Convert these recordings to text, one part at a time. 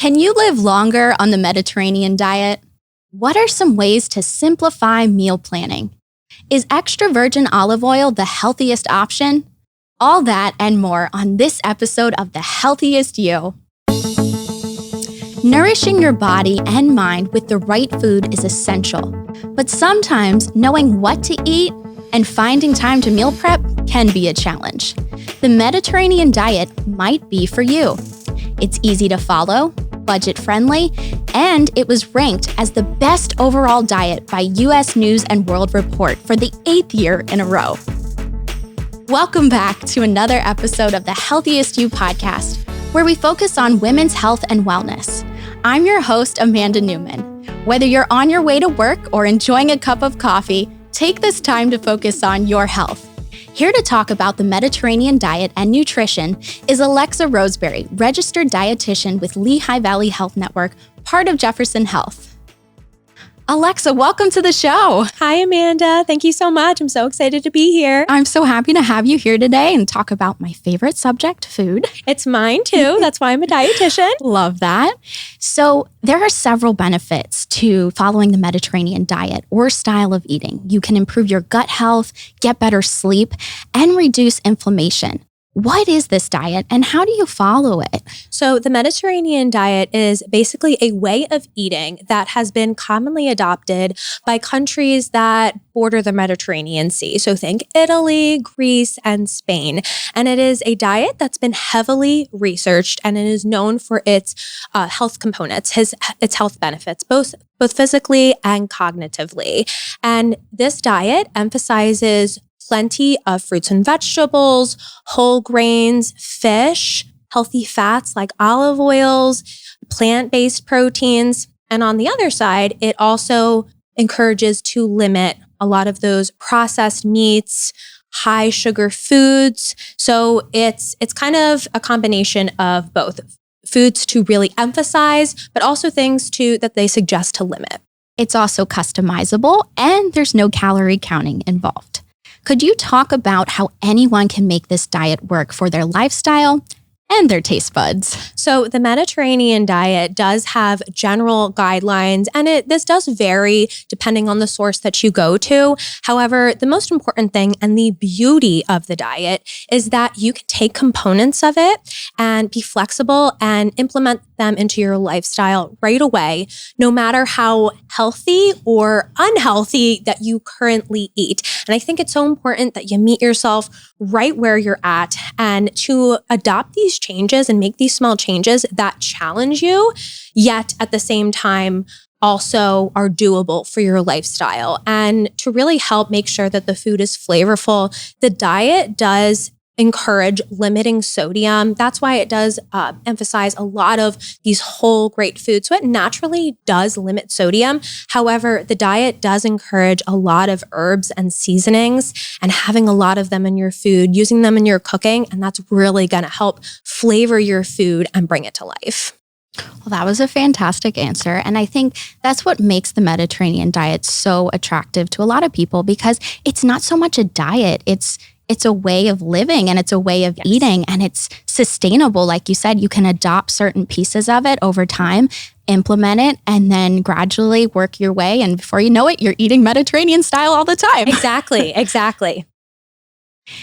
Can you live longer on the Mediterranean diet? What are some ways to simplify meal planning? Is extra virgin olive oil the healthiest option? All that and more on this episode of The Healthiest You. Nourishing your body and mind with the right food is essential, but sometimes knowing what to eat and finding time to meal prep can be a challenge. The Mediterranean diet might be for you. It's easy to follow, budget-friendly, and it was ranked as the best overall diet by U.S. News & World Report for the 8th year in a row. Welcome back to another episode of the Healthiest You podcast, where we focus on women's health and wellness. I'm your host, Amanda Newman. Whether you're on your way to work or enjoying a cup of coffee, take this time to focus on your health. Here to talk about the Mediterranean diet and nutrition is Alexa Roseberry, registered dietitian with Lehigh Valley Health Network, part of Jefferson Health. Alexa, welcome to the show. Hi, Amanda. Thank you so much. I'm so excited to be here. I'm so happy to have you here today and talk about my favorite subject, food. It's mine too. That's why I'm a dietitian. Love that. So there are several benefits to following the Mediterranean diet or style of eating. You can improve your gut health, get better sleep, and reduce inflammation. What is this diet and how do you follow it? So the Mediterranean diet is basically a way of eating that has been commonly adopted by countries that border the Mediterranean Sea. So think Italy, Greece, and Spain. And it is a diet that's been heavily researched and it is known for its health components, its health benefits, both physically and cognitively. And this diet emphasizes plenty of fruits and vegetables, whole grains, fish, healthy fats like olive oils, plant-based proteins. And on the other side, it also encourages to limit a lot of those processed meats, high sugar foods. So it's kind of a combination of both foods to really emphasize, but also things that they suggest to limit. It's also customizable and there's no calorie counting involved. Could you talk about how anyone can make this diet work for their lifestyle and their taste buds? So the Mediterranean diet does have general guidelines, and this does vary depending on the source that you go to. However, the most important thing and the beauty of the diet is that you can take components of it and be flexible and implement them into your lifestyle right away, no matter how healthy or unhealthy that you currently eat. And I think it's so important that you meet yourself right where you're at and to adopt these changes and make these small changes that challenge you, yet at the same time also are doable for your lifestyle. And to really help make sure that the food is flavorful, the diet does encourage limiting sodium. That's why it does emphasize a lot of these whole great foods. So it naturally does limit sodium. However, the diet does encourage a lot of herbs and seasonings and having a lot of them in your food, using them in your cooking. And that's really going to help flavor your food and bring it to life. Well, that was a fantastic answer. And I think that's what makes the Mediterranean diet so attractive to a lot of people because it's not so much a diet. It's a way of living and it's a way of eating and it's sustainable. Like you said, you can adopt certain pieces of it over time, implement it, and then gradually work your way. And before you know it, you're eating Mediterranean style all the time. Exactly.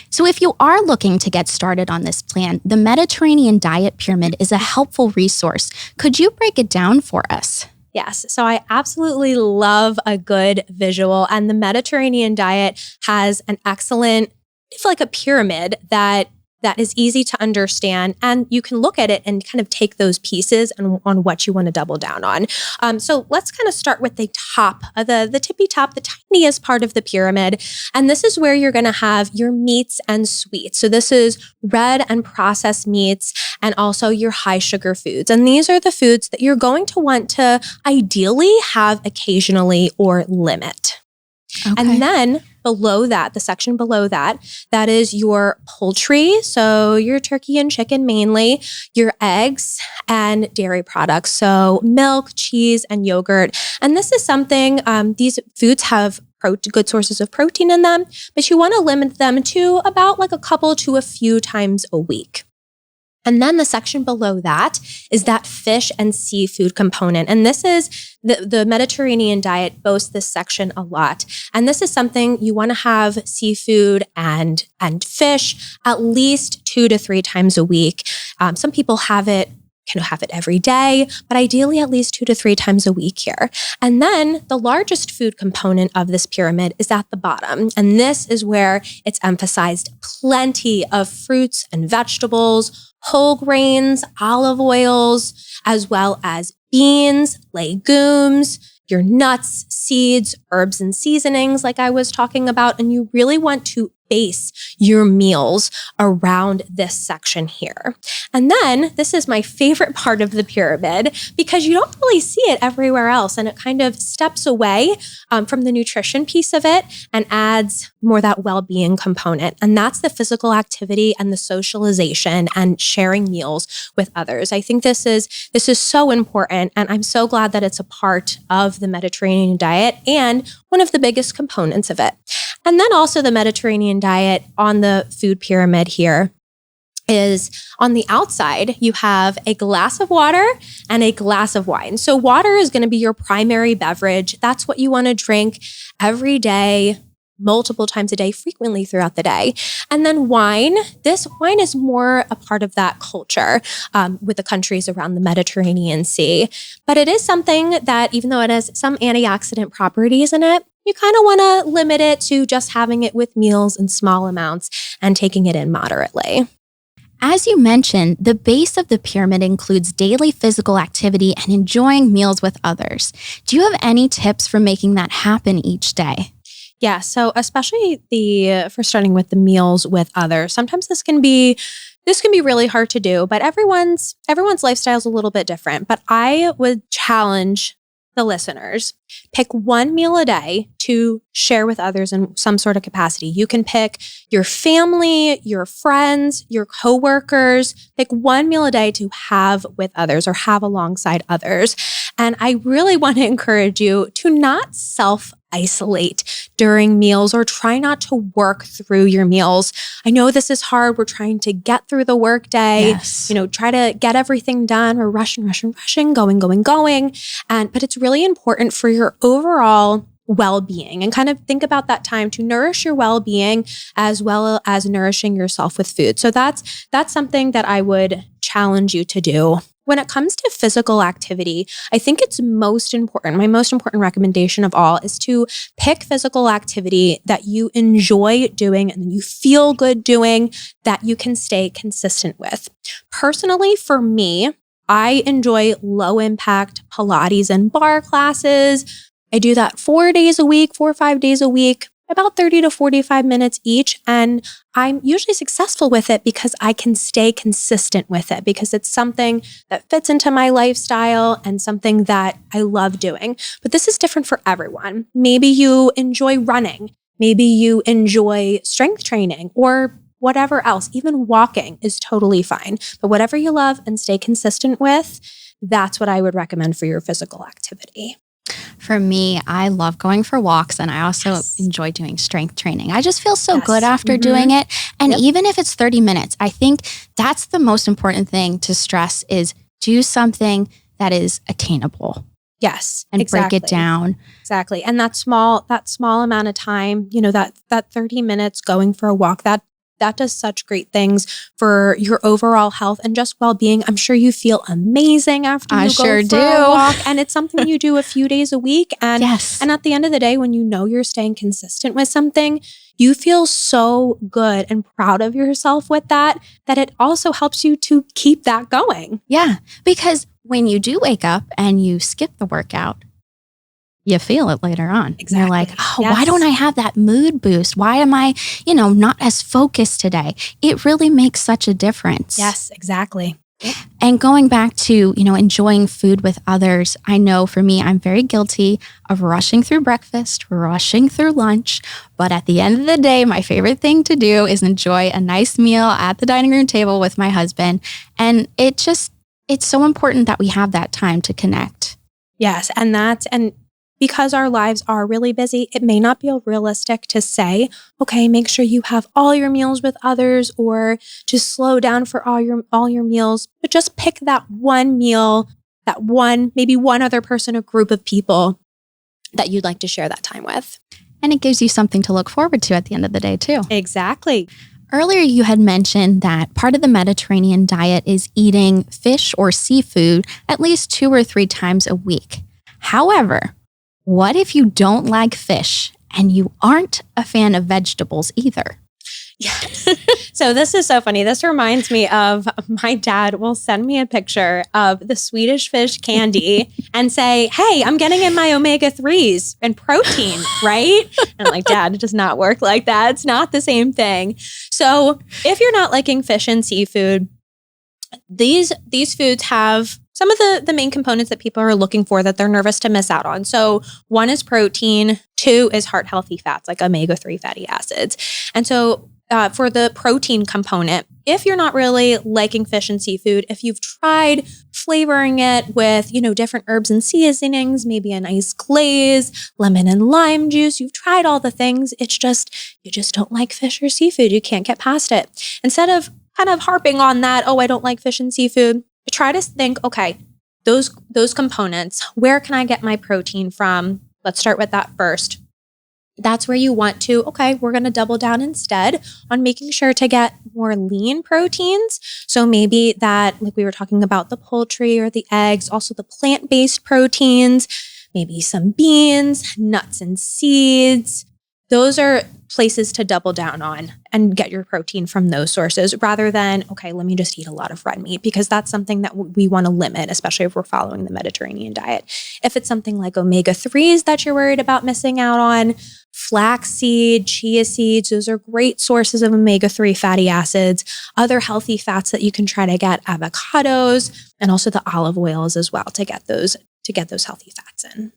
So if you are looking to get started on this plan, the Mediterranean Diet Pyramid is a helpful resource. Could you break it down for us? Yes. So I absolutely love a good visual, and the Mediterranean diet has an excellent, it's like a pyramid that is easy to understand, and you can look at it and kind of take those pieces and on what you want to double down on. So let's kind of start with the top, the tippy top, the tiniest part of the pyramid. And this is where you're going to have your meats and sweets. So this is red and processed meats and also your high sugar foods. And these are the foods that you're going to want to ideally have occasionally or limit. Okay. And then below that, the section below that is your poultry. So your turkey and chicken mainly, your eggs and dairy products. So milk, cheese, and yogurt. And this is something, these foods have good sources of protein in them, but you want to limit them to about like a couple to a few times a week. And then the section below that is that fish and seafood component. And this is the Mediterranean diet boasts this section a lot. And this is something you want to have seafood and fish at least 2 to 3 times a week. Some people can have it every day, but ideally at least 2 to 3 times a week here. And then the largest food component of this pyramid is at the bottom. And this is where it's emphasized plenty of fruits and vegetables, whole grains, olive oils, as well as beans, legumes, your nuts, seeds, herbs, and seasonings like I was talking about. And you really want to base your meals around this section here. And then this is my favorite part of the pyramid because you don't really see it everywhere else. And it kind of steps away from the nutrition piece of it and adds more that well-being component. And that's the physical activity and the socialization and sharing meals with others. I think this is so important. And I'm so glad that it's a part of the Mediterranean diet and one of the biggest components of it. And then also the Mediterranean diet on the food pyramid here is on the outside, you have a glass of water and a glass of wine. So water is going to be your primary beverage. That's what you want to drink every day, multiple times a day, frequently throughout the day. And then wine, this wine is more a part of that culture with the countries around the Mediterranean Sea. But it is something that even though it has some antioxidant properties in it, you kind of want to limit it to just having it with meals in small amounts and taking it in moderately. As you mentioned, the base of the pyramid includes daily physical activity and enjoying meals with others. Do you have any tips for making that happen each day? Yeah, so especially for starting with the meals with others, sometimes this can be really hard to do, but everyone's lifestyle is a little bit different. But I would challenge the listeners, pick one meal a day to share with others in some sort of capacity. You can pick your family, your friends, your coworkers, pick one meal a day to have with others or have alongside others. And I really want to encourage you to not self-isolate during meals or try not to work through your meals. I know this is hard. We're trying to get through the workday, Yes. Try to get everything done. We're rushing, going. But it's really important for your overall well-being and kind of think about that time to nourish your well-being as well as nourishing yourself with food. So that's something that I would challenge you to do. When it comes to physical activity, I think it's most important. My most important recommendation of all is to pick physical activity that you enjoy doing and you feel good doing that you can stay consistent with. Personally, for me, I enjoy low impact Pilates and bar classes. I do that 4 days a week, 4 or 5 days a week, about 30 to 45 minutes each. And I'm usually successful with it because I can stay consistent with it because it's something that fits into my lifestyle and something that I love doing. But this is different for everyone. Maybe you enjoy running. Maybe you enjoy strength training or whatever else. Even walking is totally fine. But whatever you love and stay consistent with, that's what I would recommend for your physical activity. For me, I love going for walks and I also enjoy doing strength training. I just feel so good after doing it. And even if it's 30 minutes, I think that's the most important thing to stress is do something that is attainable. Yes. And break it down. Exactly. And that small amount of time, that 30 minutes going for a walk, that does such great things for your overall health and just well-being. I'm sure you feel amazing after you go for a walk. And it's something you do a few days a week. And, and at the end of the day, when you know you're staying consistent with something, you feel so good and proud of yourself with that it also helps you to keep that going. Yeah, because when you do wake up and you skip the workout, you feel it later on. Exactly. You're like, why don't I have that mood boost? Why am I, not as focused today? It really makes such a difference. Yes, exactly. And going back to, enjoying food with others, I know for me, I'm very guilty of rushing through breakfast, rushing through lunch. But at the end of the day, my favorite thing to do is enjoy a nice meal at the dining room table with my husband. And it's so important that we have that time to connect. Yes. And because our lives are really busy, it may not be realistic to say, okay, make sure you have all your meals with others or just slow down for all your meals, but just pick that one meal, maybe one other person or group of people that you'd like to share that time with. And it gives you something to look forward to at the end of the day too. Exactly. Earlier, you had mentioned that part of the Mediterranean diet is eating fish or seafood at least 2 or 3 times a week. However, what if you don't like fish and you aren't a fan of vegetables either? Yes. So this is so funny. This reminds me of my dad will send me a picture of the Swedish fish candy and say, hey, I'm getting in my omega-3s and protein, right? And I'm like, Dad, it does not work like that. It's not the same thing. So if you're not liking fish and seafood, these foods have some of the main components that people are looking for that they're nervous to miss out on. So 1 is protein, 2 is heart healthy fats like omega-3 fatty acids. And so for the protein component, if you're not really liking fish and seafood, if you've tried flavoring it with, different herbs and seasonings, maybe a nice glaze, lemon and lime juice, you've tried all the things, it's just, you just don't like fish or seafood. You can't get past it. Instead of kind of harping on that, oh, I don't like fish and seafood, try to think, okay, those components, where can I get my protein from? Let's start with that first. That's where you want to, okay, we're going to double down instead on making sure to get more lean proteins. So maybe that, like we were talking about, the poultry or the eggs, also the plant-based proteins, maybe some beans, nuts and seeds. Those are places to double down on and get your protein from those sources rather than, okay, let me just eat a lot of red meat, because that's something that we want to limit, especially if we're following the Mediterranean diet. If it's something like omega-3s that you're worried about missing out on, flaxseed, chia seeds, those are great sources of omega-3 fatty acids. Other healthy fats that you can try to get, avocados, and also the olive oils as well to get those healthy fats in.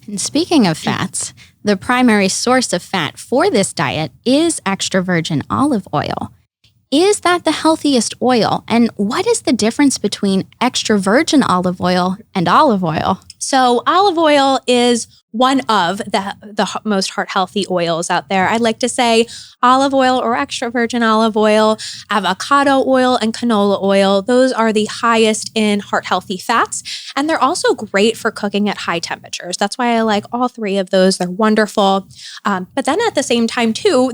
And speaking of fats, the primary source of fat for this diet is extra virgin olive oil. Is that the healthiest oil? And what is the difference between extra virgin olive oil and olive oil? So olive oil is one of the most heart healthy oils out there. I'd like to say olive oil or extra virgin olive oil, avocado oil, and canola oil. Those are the highest in heart healthy fats. And they're also great for cooking at high temperatures. That's why I like all 3 of those. They're wonderful. But then at the same time too,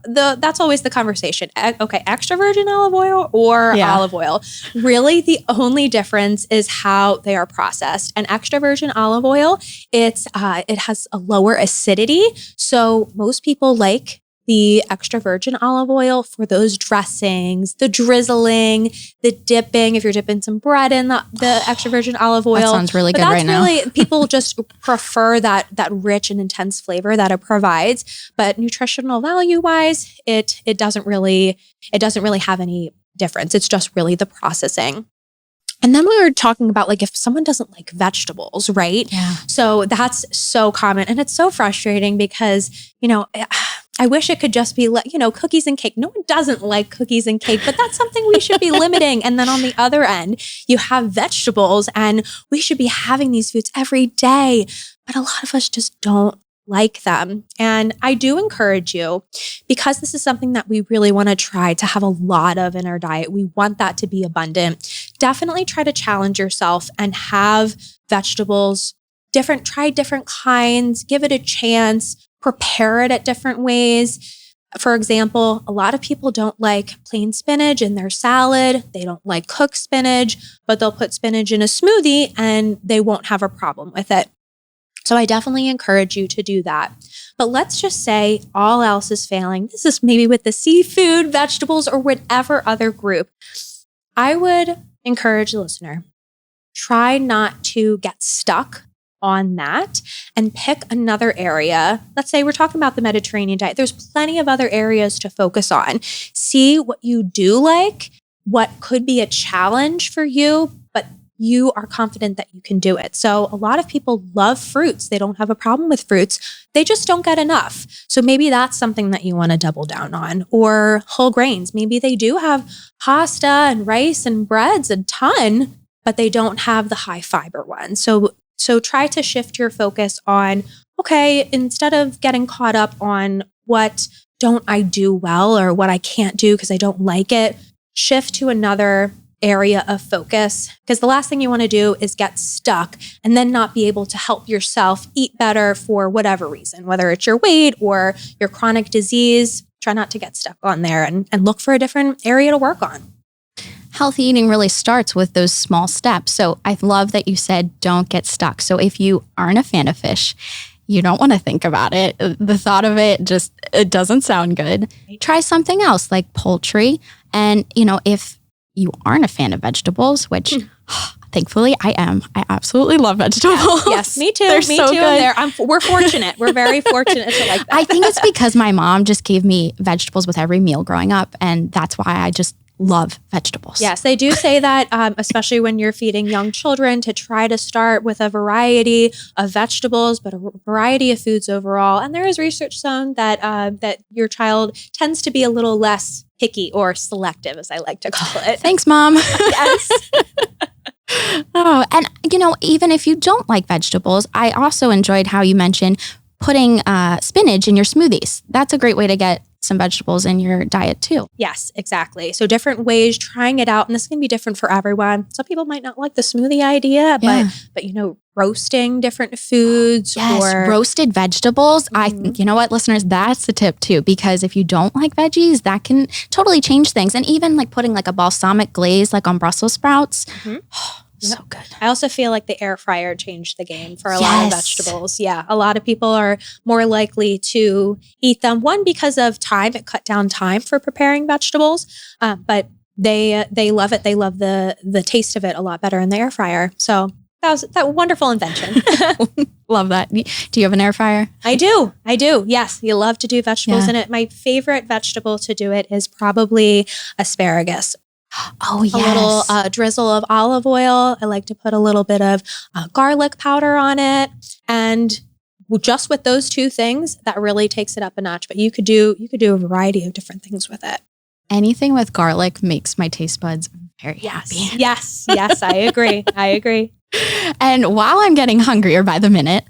that's always the conversation. Okay, extra virgin olive oil or olive oil. Really, the only difference is how they are processed. And extra virgin olive oil, it has a lower acidity. So most people like the extra virgin olive oil for those dressings, the drizzling, the dipping, if you're dipping some bread in the extra virgin olive oil. That sounds really good right now. People just prefer that rich and intense flavor that it provides. But nutritional value wise, it doesn't really have any difference. It's just really the processing. And then we were talking about like if someone doesn't like vegetables, right? Yeah. So that's so common. And it's so frustrating because, I wish it could just be, cookies and cake. No one doesn't like cookies and cake, but that's something we should be limiting. And then on the other end, you have vegetables and we should be having these foods every day. But a lot of us just don't like them. And I do encourage you, because this is something that we really want to try to have a lot of in our diet. We want that to be abundant. Definitely try to challenge yourself and have vegetables, try different kinds, give it a chance, prepare it at different ways. For example, a lot of people don't like plain spinach in their salad. They don't like cooked spinach, but they'll put spinach in a smoothie and they won't have a problem with it. So I definitely encourage you to do that. But let's just say all else is failing. This is maybe with the seafood, vegetables, or whatever other group. I would encourage the listener, try not to get stuck on that and pick another area. Let's say we're talking about the Mediterranean diet. There's plenty of other areas to focus on. See what you do like, what could be a challenge for you, but you are confident that you can do it. So a lot of people love fruits. They don't have a problem with fruits. They just don't get enough. So maybe that's something that you want to double down on. Or whole grains. Maybe they do have pasta and rice and breads a ton, but they don't have the high fiber ones. So So try to shift your focus on, okay, instead of getting caught up on what don't I do well or what I can't do because I don't like it, shift to another area of focus, because the last thing you want to do is get stuck and then not be able to help yourself eat better for whatever reason, whether it's your weight or your chronic disease. Try not to get stuck on there and look for a different area to work on. Healthy eating really starts with those small steps. So I love that you said don't get stuck. So if you aren't a fan of fish, you don't want to think about it. The thought of it it doesn't sound good. Try something else like poultry. And, if you aren't a fan of vegetables, which thankfully I am. I absolutely love vegetables. Yes, me too. They're me so too. good. We're fortunate. We're very fortunate to like that. I think it's because my mom just gave me vegetables with every meal growing up. And that's why I just love vegetables. Yes, they do say that, especially when you're feeding young children, to try to start with a variety of vegetables, but a variety of foods overall. And there is research shown that that your child tends to be a little less picky or selective, as I like to call it. Thanks, Mom. Yes. Oh, and even if you don't like vegetables, I also enjoyed how you mentioned putting spinach in your smoothies. That's a great way to get some vegetables in your diet too. Yes, exactly. So different ways, trying it out. And this is going to be different for everyone. Some people might not like the smoothie idea, but roasting different foods. Yes, or roasted vegetables. You know what, listeners, that's a tip too, because if you don't like veggies, that can totally change things. And even like putting like a balsamic glaze like on Brussels sprouts. So good. I also feel like the air fryer changed the game for a lot of vegetables. Yeah. A lot of people are more likely to eat them. One, because of time, it cut down time for preparing vegetables. But they love it. They love the taste of it a lot better in the air fryer. So that was that wonderful invention. Love that. Do you have an air fryer? I do. Yes. You love to do vegetables in it. My favorite vegetable to do it is probably asparagus. Oh, yes. A little drizzle of olive oil. I like to put a little bit of garlic powder on it. And just with those two things, that really takes it up a notch. But you could do a variety of different things with it. Anything with garlic makes my taste buds very happy. Yes, I agree. And while I'm getting hungrier by the minute,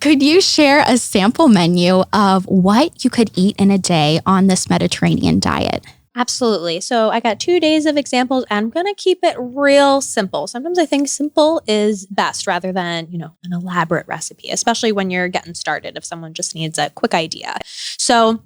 could you share a sample menu of what you could eat in a day on this Mediterranean diet? Absolutely. So I got 2 days of examples, and I'm going to keep it real simple. Sometimes I think simple is best rather than, an elaborate recipe, especially when you're getting started, if someone just needs a quick idea. So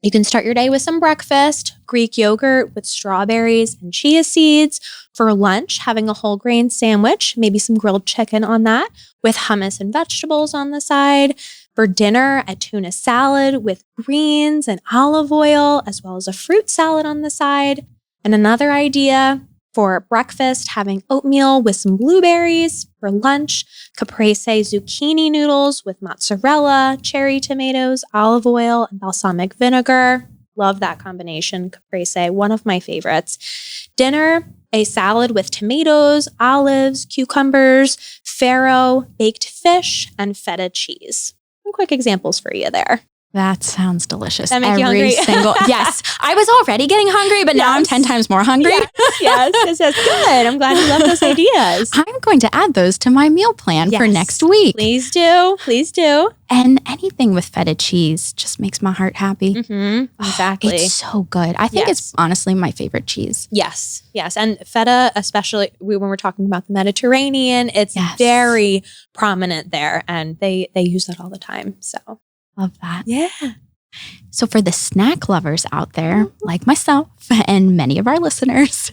you can start your day with some breakfast, Greek yogurt with strawberries and chia seeds. For lunch, having a whole grain sandwich, maybe some grilled chicken on that with hummus and vegetables on the side. For dinner, a tuna salad with greens and olive oil, as well as a fruit salad on the side. And another idea for breakfast, having oatmeal with some blueberries. For lunch, caprese zucchini noodles with mozzarella, cherry tomatoes, olive oil, and balsamic vinegar. Love that combination, caprese, one of my favorites. Dinner, a salad with tomatoes, olives, cucumbers, farro, baked fish, and feta cheese. Some quick examples for you there. That sounds delicious. That make you hungry? Yes. I was already getting hungry, but now I'm 10 times more hungry. Yes. Good. I'm glad you love those ideas. I'm going to add those to my meal plan for next week. Please do. And anything with feta cheese just makes my heart happy. Exactly. It's so good. I think it's honestly my favorite cheese. Yes. And feta, especially when we're talking about the Mediterranean, it's very prominent there, and they use that all the time. So love that. Yeah. So for the snack lovers out there, like myself and many of our listeners,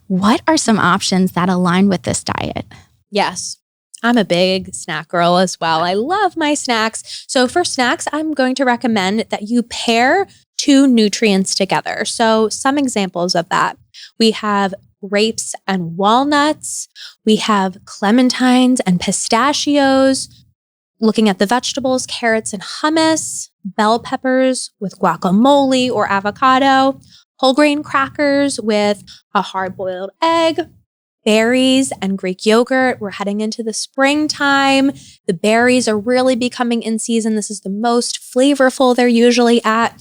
what are some options that align with this diet? Yes. I'm a big snack girl as well. I love my snacks. So for snacks, I'm going to recommend that you pair two nutrients together. So some examples of that. We have grapes and walnuts. We have clementines and pistachios. Looking at the vegetables, carrots and hummus, bell peppers with guacamole or avocado, whole grain crackers with a hard-boiled egg, berries and Greek yogurt. We're heading into the springtime. The berries are really becoming in season. This is the most flavorful they're usually at.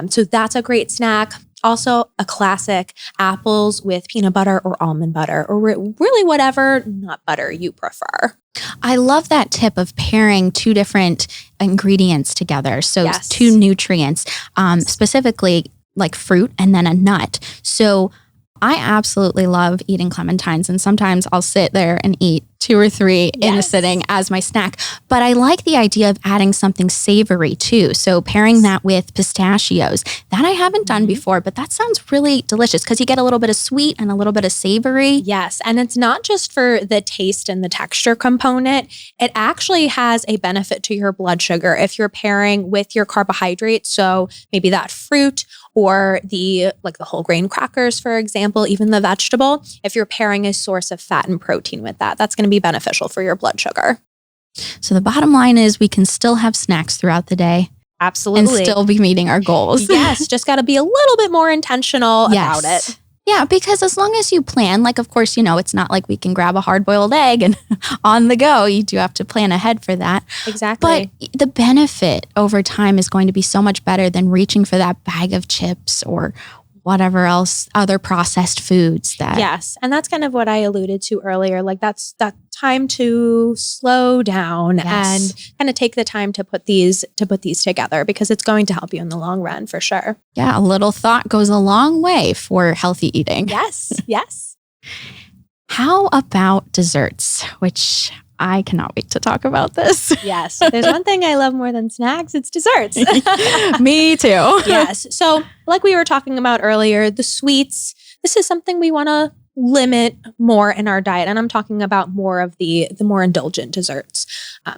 So that's a great snack. Also, a classic, apples with peanut butter or almond butter, or really whatever nut butter you prefer. I love that tip of pairing two different ingredients together. So Yes. two nutrients, specifically like fruit and then a nut. So I absolutely love eating clementines, and sometimes I'll sit there and eat 2 or 3 in a sitting as my snack. But I like the idea of adding something savory too. So pairing that with pistachios. That I haven't done before, but that sounds really delicious because you get a little bit of sweet and a little bit of savory. Yes, and it's not just for the taste and the texture component. It actually has a benefit to your blood sugar if you're pairing with your carbohydrates. So maybe that fruit or the whole grain crackers, for example, even the vegetable. If you're pairing a source of fat and protein with that, that's going to be beneficial for your blood sugar. So the bottom line is we can still have snacks throughout the day. Absolutely. And still be meeting our goals. Yes, just got to be a little bit more intentional about it. Yeah, because as long as you plan, of course, it's not like we can grab a hard-boiled egg and on the go. You do have to plan ahead for that. Exactly. But the benefit over time is going to be so much better than reaching for that bag of chips or whatever else, other processed foods that. Yes. And that's kind of what I alluded to earlier. That's that time to slow down and kind of take the time to put these together, because it's going to help you in the long run for sure. Yeah. A little thought goes a long way for healthy eating. Yes. Yes. How about desserts, which I cannot wait to talk about this. Yes. There's one thing I love more than snacks. It's desserts. Me too. Yes. So like we were talking about earlier, the sweets, this is something we want to limit more in our diet. And I'm talking about more of the more indulgent desserts,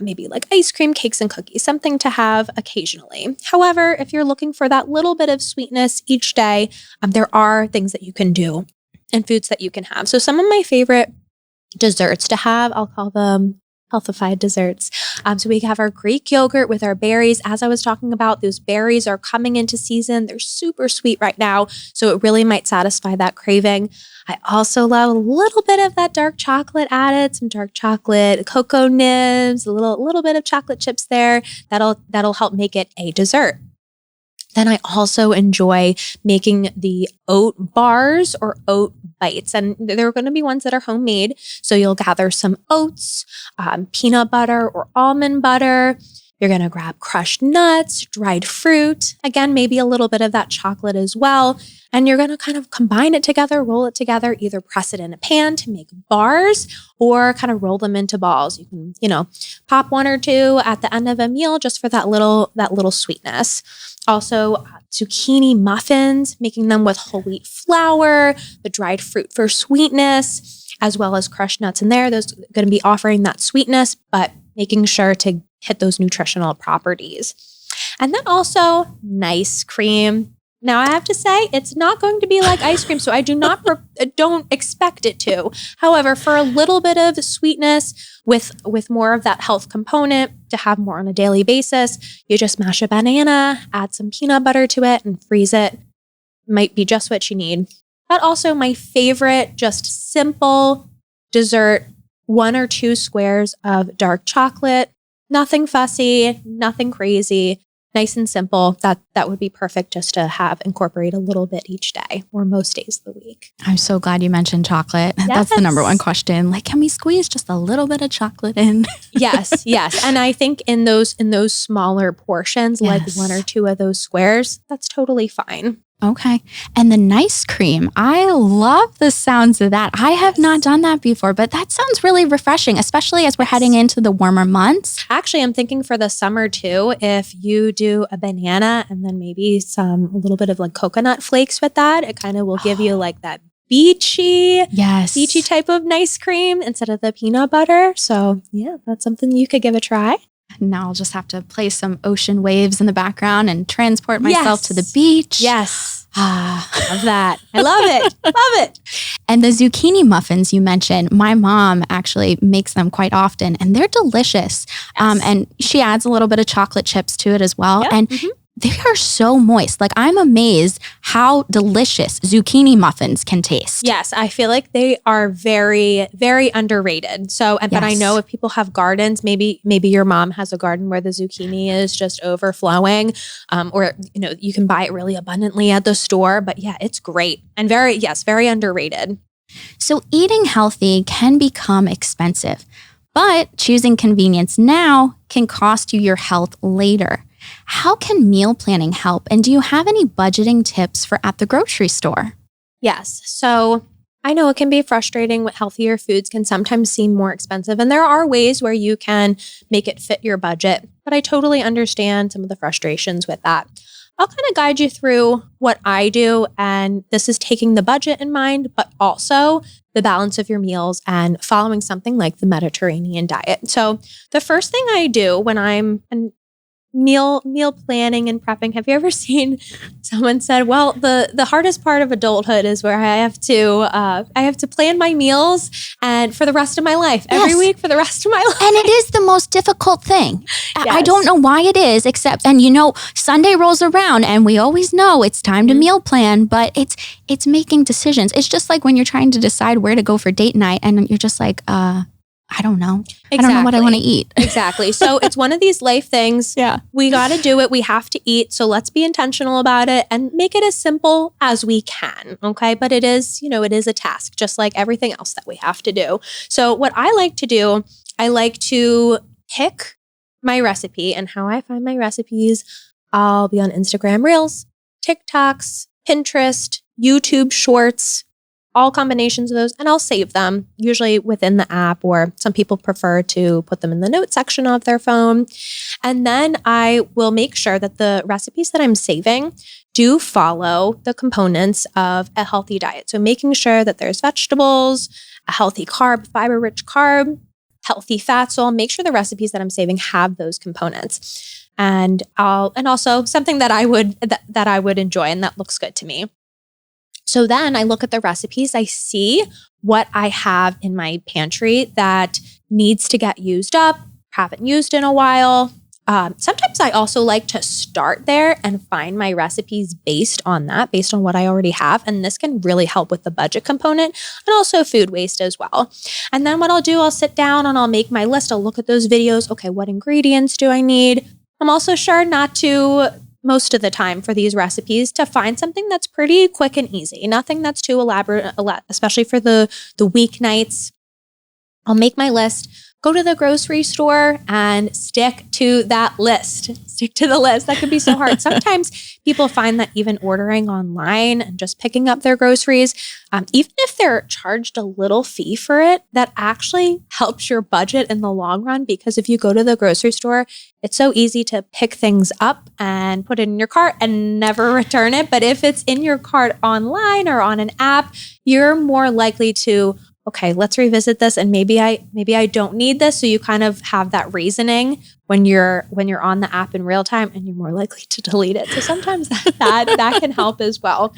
maybe like ice cream, cakes, and cookies, something to have occasionally. However, if you're looking for that little bit of sweetness each day, there are things that you can do and foods that you can have. So some of my favorite desserts to have, I'll call them healthified desserts. So we have our Greek yogurt with our berries. As I was talking about, those berries are coming into season. They're super sweet right now, so it really might satisfy that craving. I also love a little bit of that dark chocolate added, some dark chocolate, cocoa nibs, a little bit of chocolate chips there. That'll help make it a dessert. Then I also enjoy making the oat bars or oat bites. And there are going to be ones that are homemade. So you'll gather some oats, peanut butter or almond butter. You're going to grab crushed nuts, dried fruit, again, maybe a little bit of that chocolate as well. And you're going to kind of combine it together, roll it together, either press it in a pan to make bars or kind of roll them into balls. You can, pop 1 or 2 at the end of a meal just for that little sweetness. Also, zucchini muffins, making them with whole wheat flour, the dried fruit for sweetness, as well as crushed nuts in there. Those are going to be offering that sweetness, but making sure to hit those nutritional properties. And then also nice cream. Now, I have to say, it's not going to be like ice cream, so I don't expect it to. However, for a little bit of sweetness with more of that health component to have more on a daily basis, you just mash a banana, add some peanut butter to it, and freeze it. Might be just what you need. But also my favorite, just simple dessert, 1 or 2 squares of dark chocolate. Nothing fussy, nothing crazy. Nice and simple. That would be perfect just to have incorporate a little bit each day or most days of the week. I'm so glad you mentioned chocolate. Yes. That's the number one question. Can we squeeze just a little bit of chocolate in? Yes. And I think in those smaller portions, like 1 or 2 of those squares, that's totally fine. Okay. And the nice cream, I love the sounds of that. I have not done that before, but that sounds really refreshing, especially as we're heading into the warmer months. Actually, I'm thinking for the summer too, if you do a banana and then maybe a little bit of coconut flakes with that, it kind of will give you that beachy type of nice cream instead of the peanut butter. So yeah, that's something you could give a try. Now I'll just have to play some ocean waves in the background and transport myself to the beach. Yes. Love that. I love it. Love it. And the zucchini muffins you mentioned, my mom actually makes them quite often and they're delicious. Yes. And she adds a little bit of chocolate chips to it as well. Yep. And they are so moist. Like, I'm amazed how delicious zucchini muffins can taste. Yes, I feel like they are very, very underrated. So, but I know if people have gardens, maybe your mom has a garden where the zucchini is just overflowing, or you can buy it really abundantly at the store. But yeah, it's great and very underrated. So eating healthy can become expensive, but choosing convenience now can cost you your health later. How can meal planning help? And do you have any budgeting tips for at the grocery store? Yes. So I know it can be frustrating with healthier foods can sometimes seem more expensive. And there are ways where you can make it fit your budget. But I totally understand some of the frustrations with that. I'll kind of guide you through what I do. And this is taking the budget in mind, but also the balance of your meals and following something like the Mediterranean diet. So the first thing I do when I'm meal planning and prepping. Have you ever seen someone said, well, the hardest part of adulthood is where I have to plan my meals and for the rest of my life, every week for the rest of my life. And it is the most difficult thing. Yes. I don't know why it is, except, and Sunday rolls around and we always know it's time to meal plan, but it's making decisions. It's just like when you're trying to decide where to go for date night and you're just like, I don't know. Exactly. I don't know what I want to eat. Exactly. So it's one of these life things. Yeah. We got to do it. We have to eat. So let's be intentional about it and make it as simple as we can. Okay. But it is a task, just like everything else that we have to do. So what I like to do, I like to pick my recipe, and how I find my recipes. I'll be on Instagram Reels, TikToks, Pinterest, YouTube Shorts, all combinations of those, and I'll save them usually within the app, or some people prefer to put them in the notes section of their phone. And then I will make sure that the recipes that I'm saving do follow the components of a healthy diet. So making sure that there's vegetables, a healthy carb, fiber-rich carb, healthy fat. So I'll make sure the recipes that I'm saving have those components. And also something that I would enjoy and that looks good to me. So then I look at the recipes, I see what I have in my pantry that needs to get used up, haven't used in a while. Sometimes I also like to start there and find my recipes based on what I already have. And this can really help with the budget component and also food waste as well. And then what I'll do, I'll sit down and I'll make my list. I'll look at those videos. Okay, what ingredients do I need? I'm also sure not to, most of the time for these recipes, to find something that's pretty quick and easy. Nothing that's too elaborate, especially for the weeknights. I'll make my list, go to the grocery store and stick to that list. Stick to the list. That could be so hard. Sometimes people find that even ordering online and just picking up their groceries, even if they're charged a little fee for it, that actually helps your budget in the long run. Because if you go to the grocery store, it's so easy to pick things up and put it in your cart and never return it. But if it's in your cart online or on an app, you're more likely to, okay, let's revisit this, and maybe I don't need this. So you kind of have that reasoning when you're on the app in real time, and you're more likely to delete it. So sometimes that can help as well.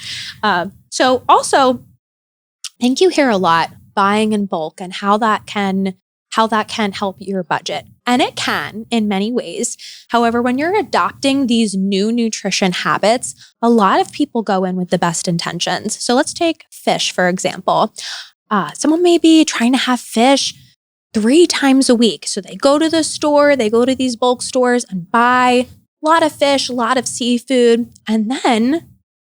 So also, I think you hear a lot buying in bulk and how that can help your budget. And it can in many ways. However, when you're adopting these new nutrition habits, a lot of people go in with the best intentions. So let's take fish, for example. Someone may be trying to have fish 3 times a week. So they go to the store, they go to these bulk stores and buy a lot of fish, a lot of seafood. And then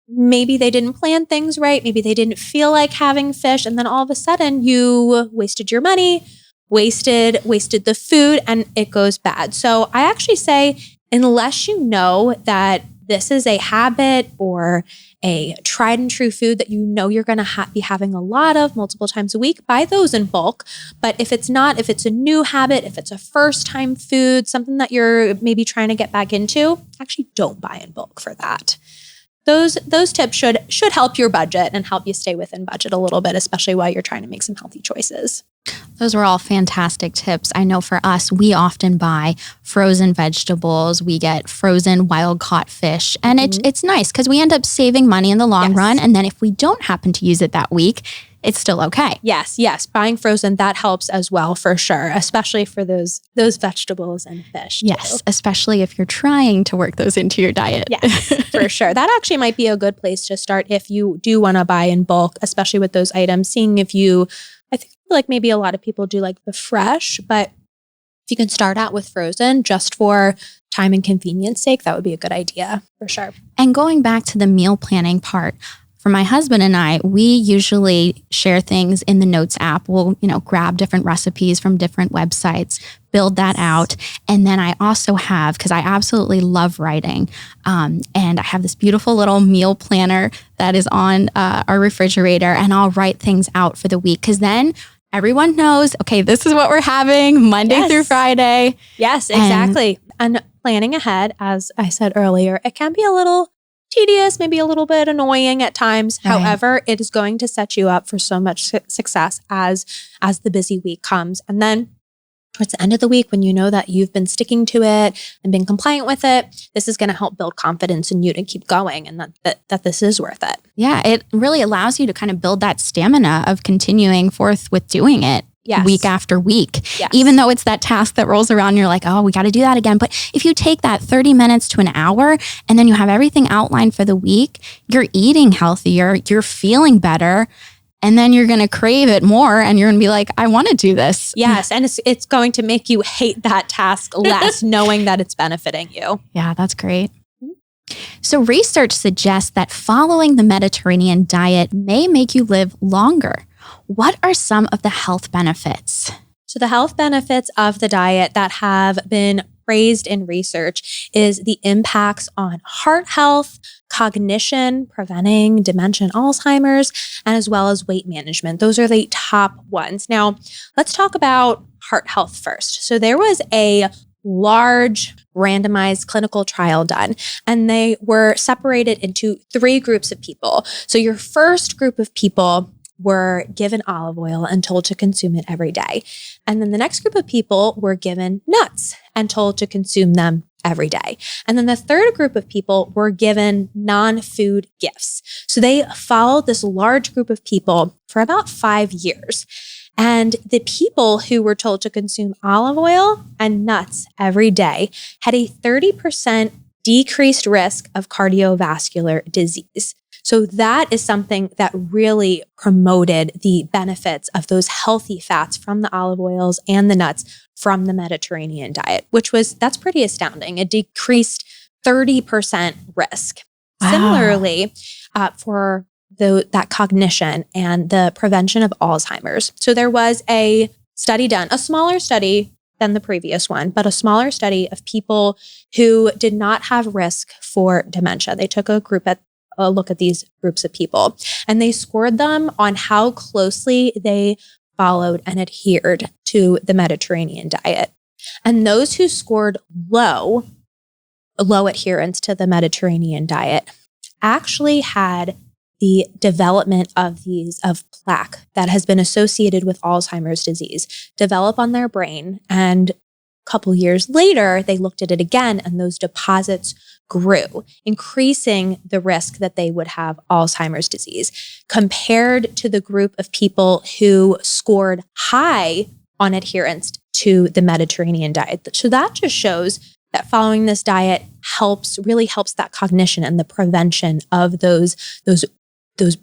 maybe they didn't plan things right. Maybe they didn't feel like having fish. And then all of a sudden you wasted your money, wasted the food, and it goes bad. So I actually say, unless you know that this is a habit or a tried and true food that you know you're going to be having a lot of multiple times a week, buy those in bulk. But if it's not, if it's a new habit, if it's a first time food, something that you're maybe trying to get back into, actually don't buy in bulk for that. Those tips should help your budget and help you stay within budget a little bit, especially while you're trying to make some healthy choices. Those were all fantastic tips. I know for us, we often buy frozen vegetables. We get frozen wild caught fish. And it's nice because we end up saving money in the long run. And then if we don't happen to use it that week, it's still okay. Yes. Buying frozen, that helps as well for sure, especially for those vegetables and fish. Yes, especially if you're trying to work those into your diet. Yes, for sure. That actually might be a good place to start if you do want to buy in bulk, especially with those items, seeing if I think like maybe a lot of people do like the fresh, but if you can start out with frozen just for time and convenience sake, that would be a good idea for sure. And going back to the meal planning part, for my husband and I, we usually share things in the Notes app. We'll, grab different recipes from different websites, build that out. And then I also have, because I absolutely love writing, and I have this beautiful little meal planner that is on our refrigerator, and I'll write things out for the week. Because then everyone knows, okay, this is what we're having Monday through Friday. Yes, exactly. And planning ahead, as I said earlier, it can be a little tedious, maybe a little bit annoying at times. Right. However, it is going to set you up for so much success as the busy week comes. And then towards the end of the week, when you know that you've been sticking to it and been compliant with it, this is going to help build confidence in you to keep going and that this is worth it. Yeah, it really allows you to kind of build that stamina of continuing forth with doing it. Yes. Week after week, yes. Even though it's that task that rolls around, you're like, oh, we got to do that again. But if you take that 30 minutes to an hour and then you have everything outlined for the week, you're eating healthier, you're feeling better, and then you're going to crave it more and you're going to be like, I want to do this. Yes. And it's going to make you hate that task less, knowing that it's benefiting you. Yeah, that's great. So research suggests that following the Mediterranean diet may make you live longer. What are some of the health benefits? So the health benefits of the diet that have been praised in research is the impacts on heart health, cognition, preventing dementia and Alzheimer's, and as well as weight management. Those are the top ones. Now, let's talk about heart health first. So there was a large randomized clinical trial done, and they were separated into 3 groups of people. So your first group of people were given olive oil and told to consume it every day. And then the next group of people were given nuts and told to consume them every day. And then the third group of people were given non-food gifts. So they followed this large group of people for about 5 years. And the people who were told to consume olive oil and nuts every day had a 30% decreased risk of cardiovascular disease. So that is something that really promoted the benefits of those healthy fats from the olive oils and the nuts from the Mediterranean diet, that's pretty astounding. It decreased 30% risk. Wow. Similarly, for that cognition and the prevention of Alzheimer's. So there was a study done, a smaller study than the previous one, but a smaller study of people who did not have risk for dementia. They took a look at these groups of people, and they scored them on how closely they followed and adhered to the Mediterranean diet. And those who scored low adherence to the Mediterranean diet actually had the development of plaque that has been associated with Alzheimer's disease develop on their brain. And a couple years later, they looked at it again, and those deposits grew, increasing the risk that they would have Alzheimer's disease, compared to the group of people who scored high on adherence to the Mediterranean diet. So that just shows that following this diet really helps that cognition and the prevention of those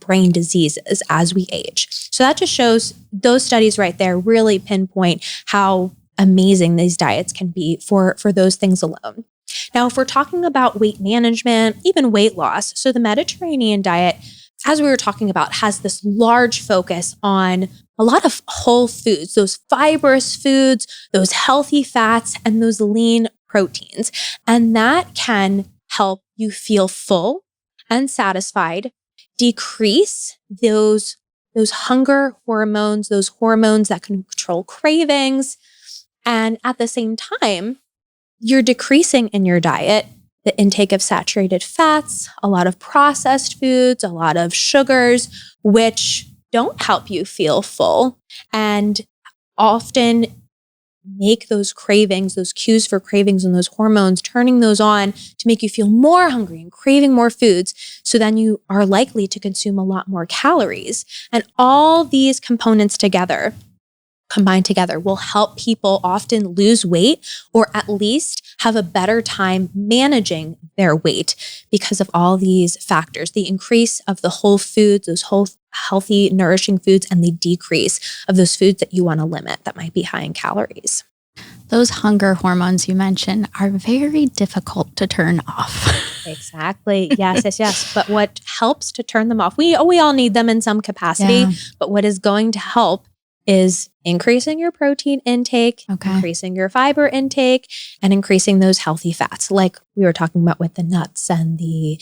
brain diseases as we age. So that just shows, those studies right there really pinpoint how amazing these diets can be for those things alone. Now, if we're talking about weight management, even weight loss, so the Mediterranean diet, as we were talking about, has this large focus on a lot of whole foods, those fibrous foods, those healthy fats, and those lean proteins. And that can help you feel full and satisfied, decrease those hunger hormones, those hormones that can control cravings. And at the same time, you're decreasing in your diet the intake of saturated fats, a lot of processed foods, a lot of sugars, which don't help you feel full and often make those cravings, those cues for cravings and those hormones, turning those on to make you feel more hungry and craving more foods. So then you are likely to consume a lot more calories. And all these components together, combined together, will help people often lose weight or at least have a better time managing their weight because of all these factors, the increase of the whole foods, those whole healthy, nourishing foods, and the decrease of those foods that you want to limit that might be high in calories. Those hunger hormones you mentioned are very difficult to turn off. Exactly. Yes. But what helps to turn them off, we all need them in some capacity, but what is going to help is increasing your protein intake, increasing your fiber intake, and increasing those healthy fats, like we were talking about with the nuts and the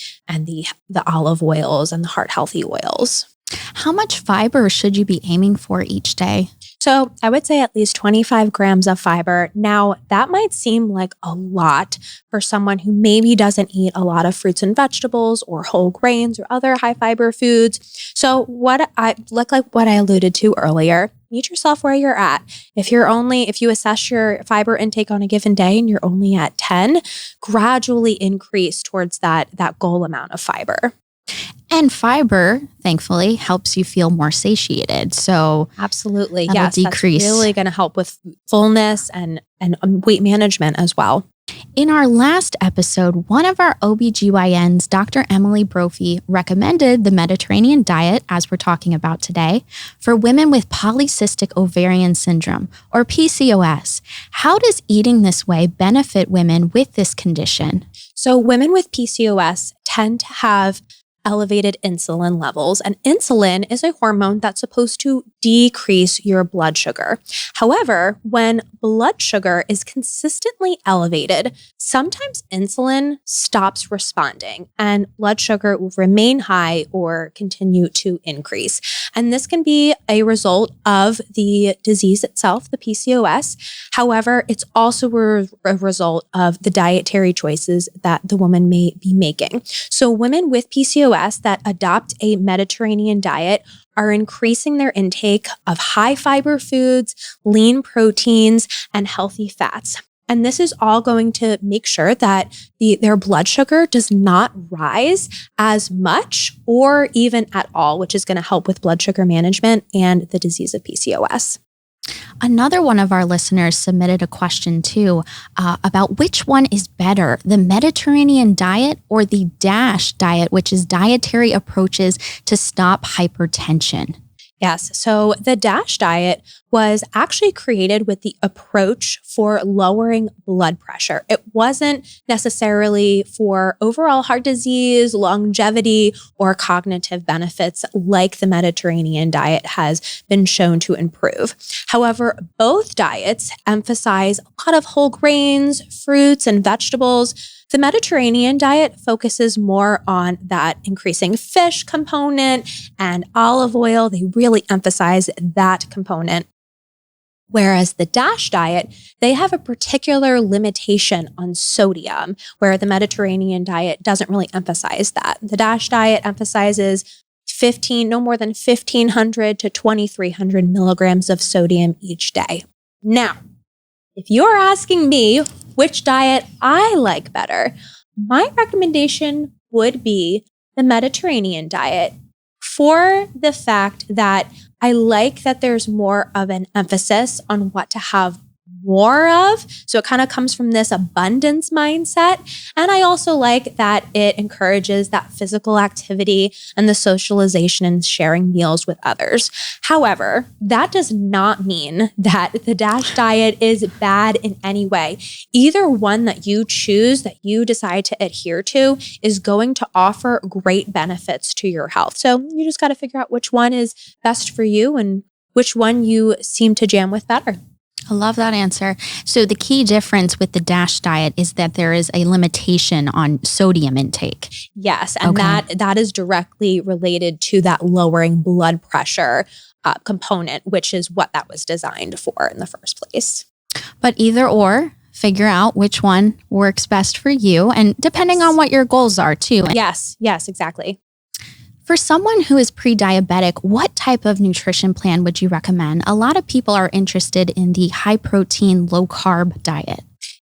olive oils and the heart healthy oils. How much fiber should you be aiming for each day? So I would say at least 25 grams of fiber. Now, that might seem like a lot for someone who maybe doesn't eat a lot of fruits and vegetables or whole grains or other high fiber foods. So like what I alluded to earlier, meet yourself where you're at. If you assess your fiber intake on a given day and you're only at 10, gradually increase towards that goal amount of fiber. And fiber, thankfully, helps you feel more satiated. So absolutely, yes, decrease. That's really going to help with fullness and weight management as well. In our last episode, one of our OBGYNs, Dr. Emily Brophy, recommended the Mediterranean diet, as we're talking about today, for women with polycystic ovarian syndrome, or PCOS. How does eating this way benefit women with this condition? So women with PCOS tend to have elevated insulin levels, and insulin is a hormone that's supposed to decrease your blood sugar. However, when blood sugar is consistently elevated, sometimes insulin stops responding and blood sugar will remain high or continue to increase. And this can be a result of the disease itself, the PCOS. However, it's also a result of the dietary choices that the woman may be making. So women with PCOS that adopt a Mediterranean diet are increasing their intake of high fiber foods, lean proteins, and healthy fats. And this is all going to make sure that their blood sugar does not rise as much or even at all, which is going to help with blood sugar management and the disease of PCOS. Another one of our listeners submitted a question too about which one is better, the Mediterranean diet or the DASH diet, which is Dietary Approaches to Stop Hypertension. Yes. So the DASH diet was actually created with the approach for lowering blood pressure. It wasn't necessarily for overall heart disease, longevity, or cognitive benefits like the Mediterranean diet has been shown to improve. However, both diets emphasize a lot of whole grains, fruits, and vegetables. The Mediterranean diet focuses more on that increasing fish component and olive oil. They really emphasize that component. Whereas the DASH diet, they have a particular limitation on sodium, where the Mediterranean diet doesn't really emphasize that. The DASH diet emphasizes no more than 1,500 to 2,300 milligrams of sodium each day. Now, if you're asking me which diet I like better, my recommendation would be the Mediterranean diet for the fact that I like that there's more of an emphasis on what to have more of. So it kind of comes from this abundance mindset. And I also like that it encourages that physical activity and the socialization and sharing meals with others. However, that does not mean that the DASH diet is bad in any way. Either one that you choose, that you decide to adhere to, is going to offer great benefits to your health. So you just got to figure out which one is best for you and which one you seem to jam with better. I love that answer. So the key difference with the DASH diet is that there is a limitation on sodium intake. Yes, and that is directly related to that lowering blood pressure component, which is what that was designed for in the first place. But either or, figure out which one works best for you, and depending on what your goals are too. Yes, exactly. For someone who is pre-diabetic, what type of nutrition plan would you recommend? A lot of people are interested in the high protein, low carb diet.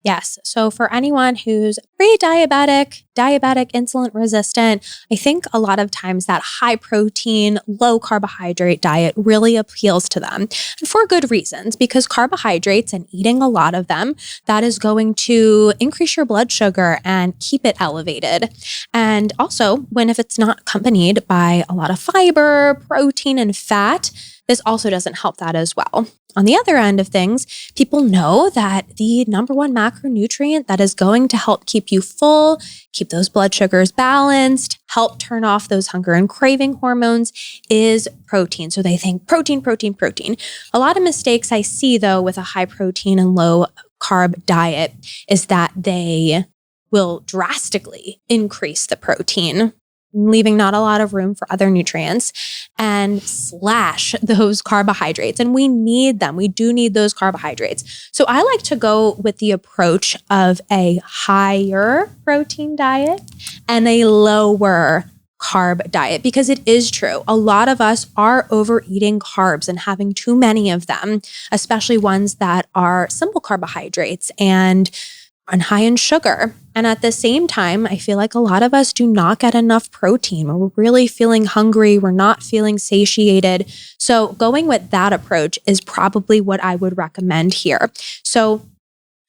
Yes. So for anyone who's pre-diabetic, diabetic, insulin resistant, I think a lot of times that high protein, low carbohydrate diet really appeals to them. And for good reasons, because carbohydrates and eating a lot of them, that is going to increase your blood sugar and keep it elevated. And also, if it's not accompanied by a lot of fiber, protein, and fat, this also doesn't help that as well. On the other end of things, people know that the number one macronutrient that is going to help keep you full, keep those blood sugars balanced, help turn off those hunger and craving hormones is protein. So they think protein, protein, protein. A lot of mistakes I see though with a high protein and low carb diet is that they will drastically increase the protein, leaving not a lot of room for other nutrients, and slash those carbohydrates. And we need them. We do need those carbohydrates. So I like to go with the approach of a higher protein diet and a lower carb diet, because it is true. A lot of us are overeating carbs and having too many of them, especially ones that are simple carbohydrates and high in sugar. And at the same time, I feel like a lot of us do not get enough protein. We're really feeling hungry. We're not feeling satiated. So going with that approach is probably what I would recommend here. So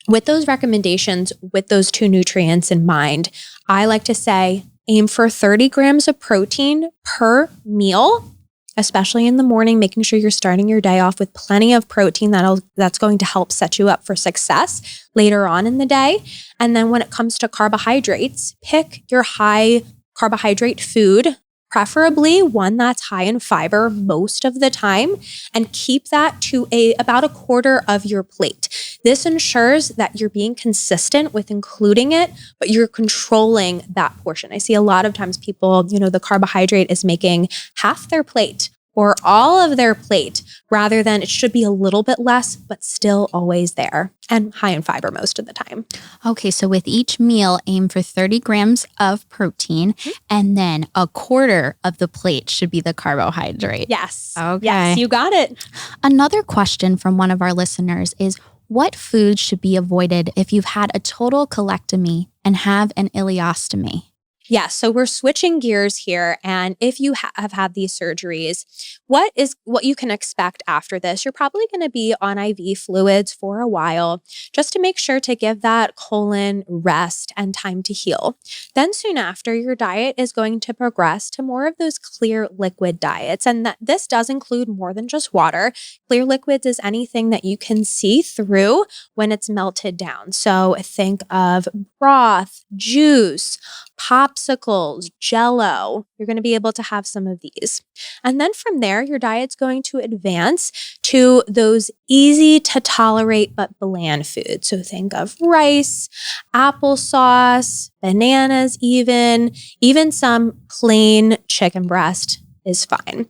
with those recommendations, with those two nutrients in mind, I like to say aim for 30 grams of protein per meal, especially in the morning, making sure you're starting your day off with plenty of protein that's going to help set you up for success later on in the day. And then when it comes to carbohydrates, pick your high carbohydrate food, preferably one that's high in fiber most of the time, and keep that to about a quarter of your plate. This ensures that you're being consistent with including it, but you're controlling that portion. I see a lot of times people, the carbohydrate is making half their plate or all of their plate, rather than it should be a little bit less, but still always there and high in fiber most of the time. Okay, so with each meal, aim for 30 grams of protein, and then a quarter of the plate should be the carbohydrate. Yes. Okay. Yes, you got it. Another question from one of our listeners is, what foods should be avoided if you've had a total colectomy and have an ileostomy? Yes. So we're switching gears here. And if you have had these surgeries, what you can expect after this? You're probably going to be on IV fluids for a while, just to make sure to give that colon rest and time to heal. Then soon after, your diet is going to progress to more of those clear liquid diets. And this does include more than just water. Clear liquids is anything that you can see through when it's melted down. So think of broth, juice, popsicles, Jell-O. You're going to be able to have some of these. And then from there, your diet's going to advance to those easy to tolerate but bland foods. So think of rice, applesauce, bananas even some plain chicken breast is fine.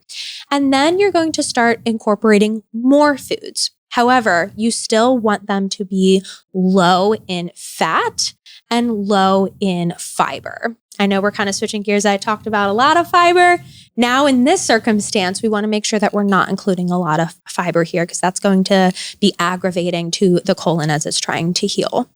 And then you're going to start incorporating more foods. However, you still want them to be low in fat and low in fiber. I know we're kind of switching gears. I talked about a lot of fiber. Now in this circumstance, we want to make sure that we're not including a lot of fiber here, because that's going to be aggravating to the colon as it's trying to heal.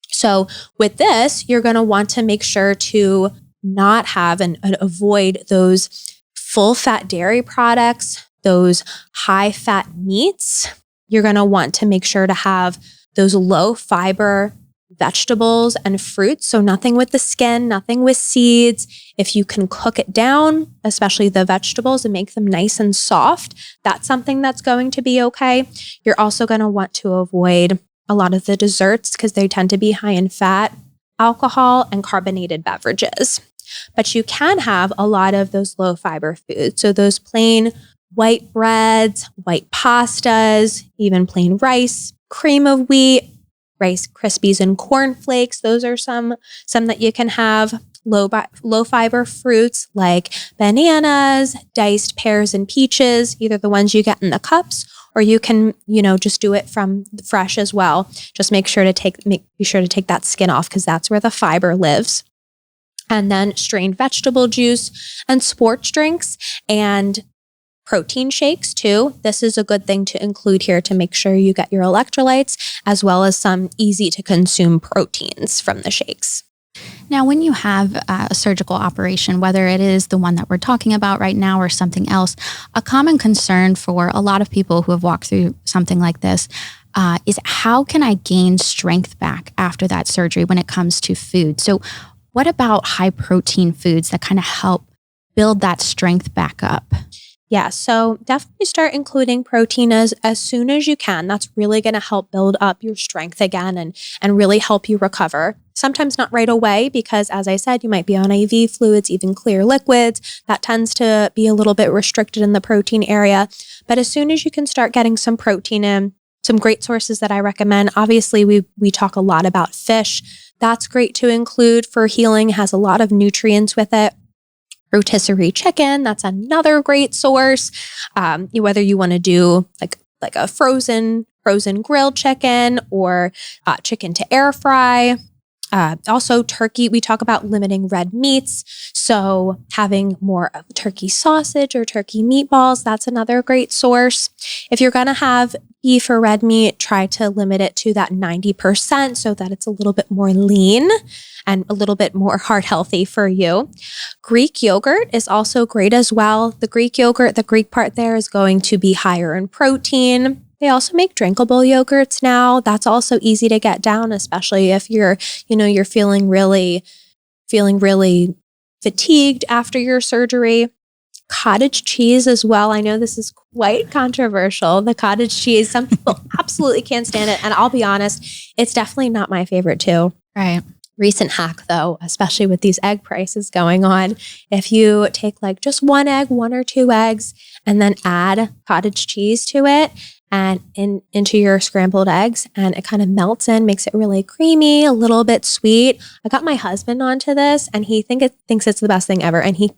So with this, you're going to want to make sure to not have and avoid those full fat dairy products, those high fat meats. You're going to want to make sure to have those low fiber vegetables and fruits. So nothing with the skin, nothing with seeds. If you can cook it down, especially the vegetables, and make them nice and soft, that's something that's going to be okay. You're also going to want to avoid a lot of the desserts, because they tend to be high in fat, alcohol, and carbonated beverages. But you can have a lot of those low fiber foods. So those plain white breads, white pastas, even plain rice, cream of wheat, Rice Krispies and cornflakes. Those are some that you can have. Low fiber fruits like bananas, diced pears and peaches, either the ones you get in the cups, or you can, just do it from fresh as well. Just be sure to take that skin off, because that's where the fiber lives. And then strained vegetable juice and sports drinks and protein shakes too. This is a good thing to include here to make sure you get your electrolytes as well as some easy to consume proteins from the shakes. Now, when you have a surgical operation, whether it is the one that we're talking about right now or something else, a common concern for a lot of people who have walked through something like this is how can I gain strength back after that surgery when it comes to food? So what about high protein foods that kind of help build that strength back up? Yeah, so definitely start including protein as soon as you can. That's really going to help build up your strength again and really help you recover. Sometimes not right away because, as I said, you might be on IV fluids, even clear liquids. That tends to be a little bit restricted in the protein area. But as soon as you can start getting some protein in, some great sources that I recommend. Obviously, we talk a lot about fish. That's great to include for healing, has a lot of nutrients with it. Rotisserie chicken, that's another great source. Whether you want to do like a frozen grilled chicken or chicken to air fry. Also turkey, we talk about limiting red meats. So having more of turkey sausage or turkey meatballs, that's another great source. If you're going to have beef or red meat, try to limit it to that 90% so that it's a little bit more lean and a little bit more heart healthy for you. Greek yogurt is also great as well. The Greek yogurt, the Greek part there is going to be higher in protein. They also make drinkable yogurts now. That's also easy to get down, especially if you're feeling really fatigued after your surgery. Cottage cheese as well. I know this is quite controversial. The cottage cheese, some people absolutely can't stand it. And I'll be honest, it's definitely not my favorite too. Right. Recent hack though, especially with these egg prices going on, if you take like just one egg, 1 or 2 eggs, and then add cottage cheese to it and into your scrambled eggs, and it kind of melts in, makes it really creamy, a little bit sweet. I got my husband onto this and he thinks it's the best thing ever. And he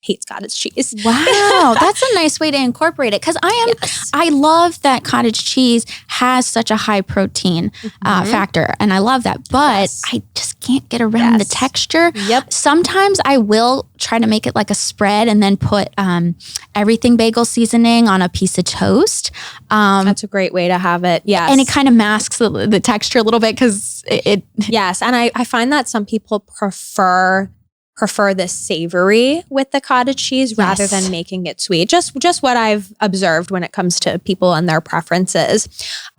hates cottage cheese. Wow, that's a nice way to incorporate it because I love that cottage cheese has such a high protein factor, and I love that. But I just can't get around the texture. Yep. Sometimes I will try to make it like a spread and then put everything bagel seasoning on a piece of toast. That's a great way to have it. Yes, and it kind of masks the texture a little bit because it. Yes, and I find that some people prefer the savory with the cottage cheese rather than making it sweet. Just what I've observed when it comes to people and their preferences.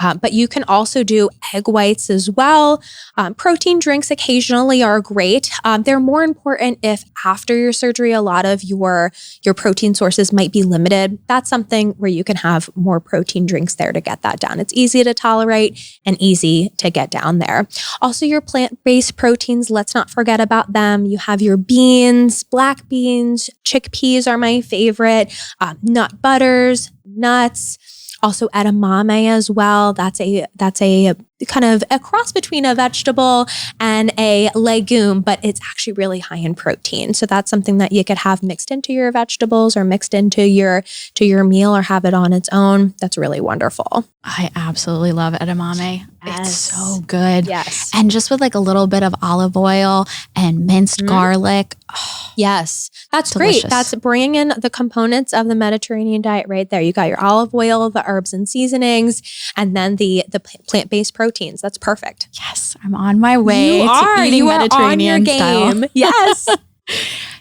But you can also do egg whites as well. Protein drinks occasionally are great. They're more important if after your surgery, a lot of your protein sources might be limited. That's something where you can have more protein drinks there to get that down. It's easy to tolerate and easy to get down there. Also, your plant-based proteins, let's not forget about them. You have your beans, black beans, chickpeas are my favorite, nut butters, nuts, also edamame as well. That's a kind of a cross between a vegetable and a legume, but it's actually really high in protein. So that's something that you could have mixed into your vegetables or mixed into your meal or have it on its own. That's really wonderful. I absolutely love edamame. Yes. It's so good. Yes. And just with like a little bit of olive oil and minced garlic. Oh, yes. That's delicious. Great. That's bringing in the components of the Mediterranean diet right there. You got your olive oil, the herbs and seasonings, and then the plant-based proteins. That's perfect. Yes. I'm on my way to eating you Mediterranean are on your game. style. Yes.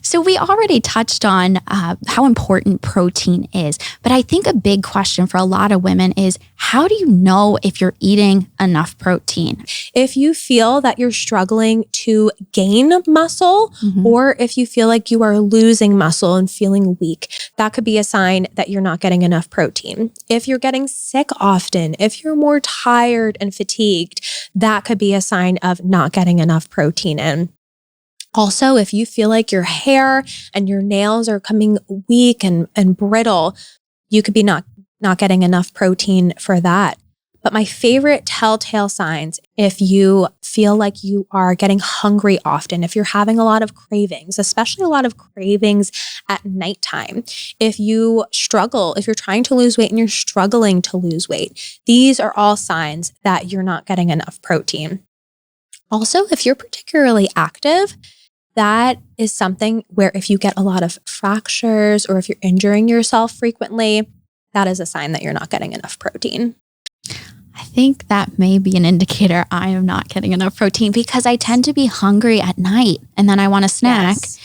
So we already touched on how important protein is, but I think a big question for a lot of women is, how do you know if you're eating enough protein? If you feel that you're struggling to gain muscle, or if you feel like you are losing muscle and feeling weak, that could be a sign that you're not getting enough protein. If you're getting sick often, if you're more tired and fatigued, that could be a sign of not getting enough protein in. Also, if you feel like your hair and your nails are coming weak and brittle, you could be not getting enough protein for that. But my favorite telltale signs, if you feel like you are getting hungry often, if you're having a lot of cravings, especially a lot of cravings at nighttime, if you struggle, if you're trying to lose weight and you're struggling to lose weight, these are all signs that you're not getting enough protein. Also, if you're particularly active, that is something where if you get a lot of fractures or if you're injuring yourself frequently, that is a sign that you're not getting enough protein. I think that may be an indicator I am not getting enough protein because I tend to be hungry at night and then I want a snack. Yes.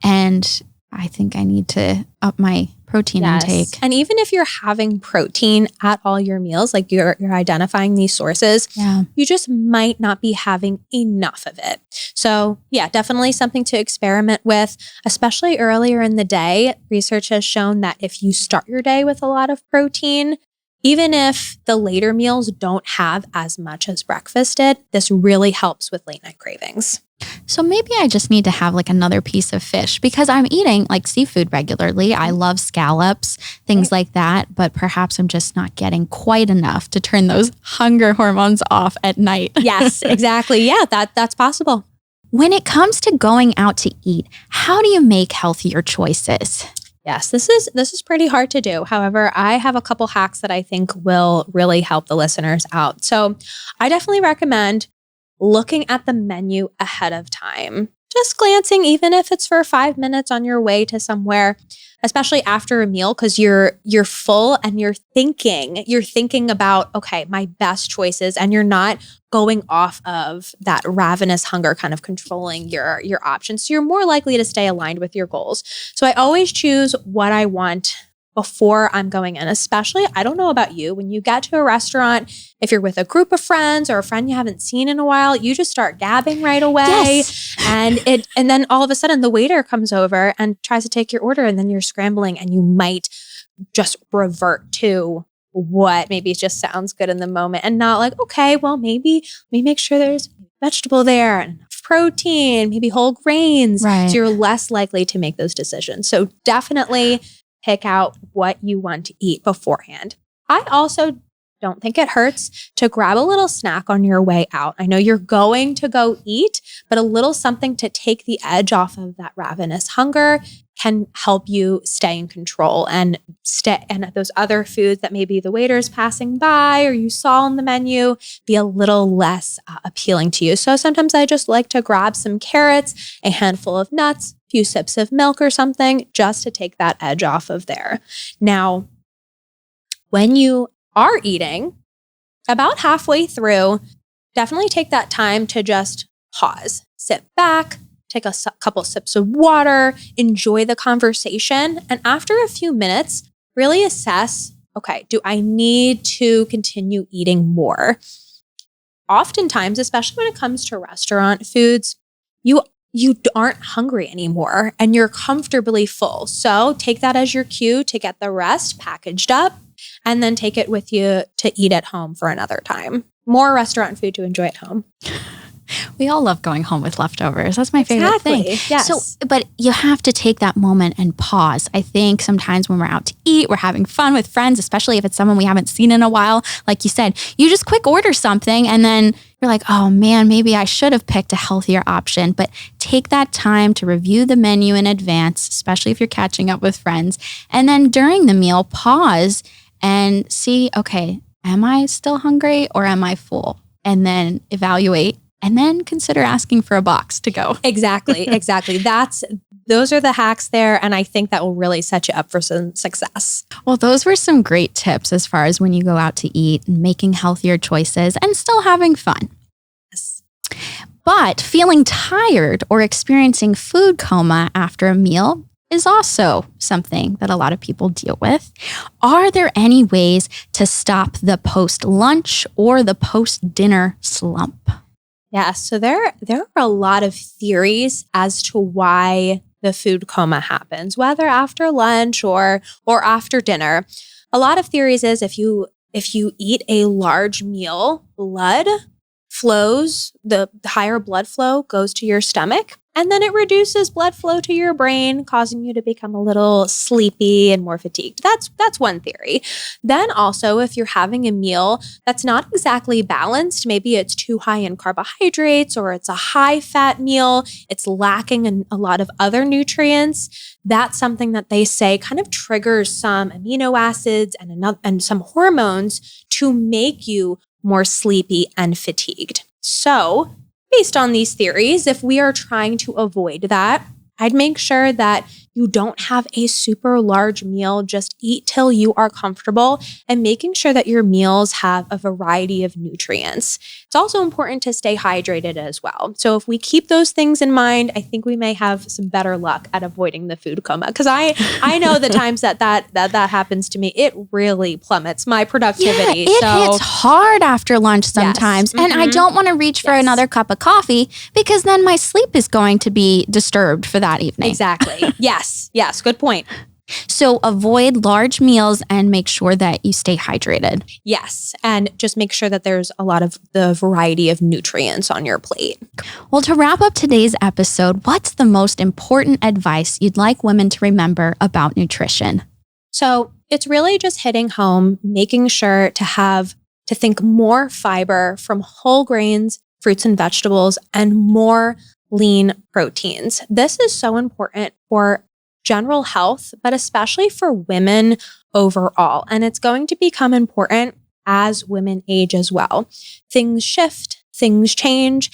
And I think I need to up my protein intake. And even if you're having protein at all your meals, like you're identifying these sources, you just might not be having enough of it. So yeah, definitely something to experiment with, especially earlier in the day. Research has shown that if you start your day with a lot of protein, even if the later meals don't have as much as breakfast did, this really helps with late night cravings. So maybe I just need to have like another piece of fish because I'm eating like seafood regularly. I love scallops, things like that, but perhaps I'm just not getting quite enough to turn those hunger hormones off at night. Yes, exactly. Yeah, that's possible. When it comes to going out to eat, how do you make healthier choices? Yes, this is pretty hard to do. However, I have a couple hacks that I think will really help the listeners out. So I definitely recommend looking at the menu ahead of time, just glancing, even if it's for 5 minutes on your way to somewhere, especially after a meal, because you're full and you're thinking about, okay, my best choices, and you're not going off of that ravenous hunger kind of controlling your options. So you're more likely to stay aligned with your goals. So I always choose what I want before I'm going in, especially, I don't know about you, when you get to a restaurant, if you're with a group of friends or a friend you haven't seen in a while, you just start gabbing right away. Yes. And then all of a sudden the waiter comes over and tries to take your order and then you're scrambling and you might just revert to what maybe just sounds good in the moment and not like, okay, well, maybe we make sure there's vegetable there and enough protein, maybe whole grains. Right. So you're less likely to make those decisions. So definitely pick out what you want to eat beforehand. I also don't think it hurts to grab a little snack on your way out. I know you're going to go eat, but a little something to take the edge off of that ravenous hunger can help you stay in control and those other foods that maybe the waiter's passing by or you saw on the menu be a little less appealing to you. So sometimes I just like to grab some carrots, a handful of nuts, a few sips of milk or something just to take that edge off of there. Now, when you are eating, about halfway through, definitely take that time to just pause, sit back, take a couple sips of water, enjoy the conversation. And after a few minutes, really assess, okay, do I need to continue eating more? Oftentimes, especially when it comes to restaurant foods, you aren't hungry anymore and you're comfortably full. So take that as your cue to get the rest packaged up and then take it with you to eat at home for another time. More restaurant food to enjoy at home. We all love going home with leftovers. That's my favorite thing. Yes. So, but you have to take that moment and pause. I think sometimes when we're out to eat, we're having fun with friends, especially if it's someone we haven't seen in a while. Like you said, you just quick order something and then you're like, oh man, maybe I should have picked a healthier option. But take that time to review the menu in advance, especially if you're catching up with friends. And then during the meal, pause and see, okay, am I still hungry or am I full? And then evaluate. And then consider asking for a box to go. Exactly. Those are the hacks there. And I think that will really set you up for some success. Well, those were some great tips as far as when you go out to eat and making healthier choices and still having fun. Yes. But feeling tired or experiencing food coma after a meal is also something that a lot of people deal with. Are there any ways to stop the post-lunch or the post-dinner slump? Yeah, so there are a lot of theories as to why the food coma happens, whether after lunch or after dinner. A lot of theories is if you eat a large meal, blood flows, the higher blood flow goes to your stomach, and then it reduces blood flow to your brain, causing you to become a little sleepy and more fatigued. That's one theory. Then also, if you're having a meal that's not exactly balanced, maybe it's too high in carbohydrates or it's a high fat meal, it's lacking in a lot of other nutrients, that's something that they say kind of triggers some amino acids and some hormones to make you more sleepy and fatigued. So based on these theories, if we are trying to avoid that, I'd make sure that you don't have a super large meal. Just eat till you are comfortable and making sure that your meals have a variety of nutrients. It's also important to stay hydrated as well. So if we keep those things in mind, I think we may have some better luck at avoiding the food coma. Because I know the times that happens to me, it really plummets my productivity. Yeah, it hits hard after lunch sometimes. Yes. And I don't want to reach for another cup of coffee because then my sleep is going to be disturbed for that evening. Exactly. Yes. Good point. So avoid large meals and make sure that you stay hydrated. Yes. And just make sure that there's a lot of the variety of nutrients on your plate. Well, to wrap up today's episode, what's the most important advice you'd like women to remember about nutrition? So it's really just hitting home, making sure to think more fiber from whole grains, fruits and vegetables, and more lean proteins. This is so important for general health, but especially for women overall. And it's going to become important as women age as well. Things shift, things change,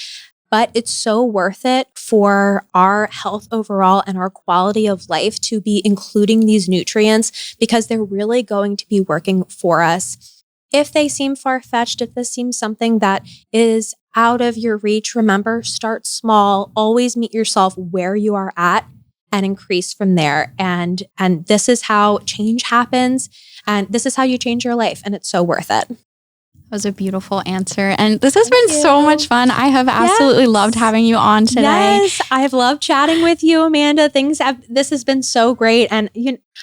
but it's so worth it for our health overall and our quality of life to be including these nutrients because they're really going to be working for us. If they seem far-fetched, if this seems something that is out of your reach, remember, start small, always meet yourself where you are at and increase from there. And this is how change happens. And this is how you change your life. And it's so worth it. That was a beautiful answer. And this has been so much fun. I have absolutely loved having you on today. Yes, I've loved chatting with you, Amanda. This has been so great. And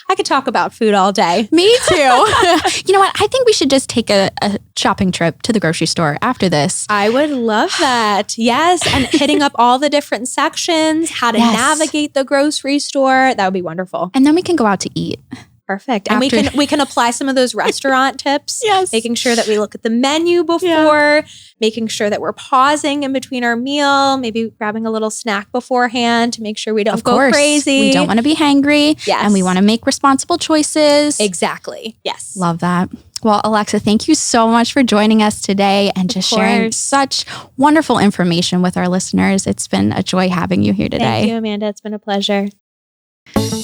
I could talk about food all day. Me too. You know what? I think we should just take a shopping trip to the grocery store after this. I would love that. Yes. And hitting up all the different sections, how to navigate the grocery store. That would be wonderful. And then we can go out to eat. Perfect. And we can apply some of those restaurant tips. Yes. Making sure that we look at the menu before, making sure that we're pausing in between our meal, maybe grabbing a little snack beforehand to make sure we don't go crazy. We don't want to be hangry. Yes. And we want to make responsible choices. Exactly. Yes. Love that. Well, Alexa, thank you so much for joining us today and just sharing such wonderful information with our listeners. It's been a joy having you here today. Thank you, Amanda. It's been a pleasure.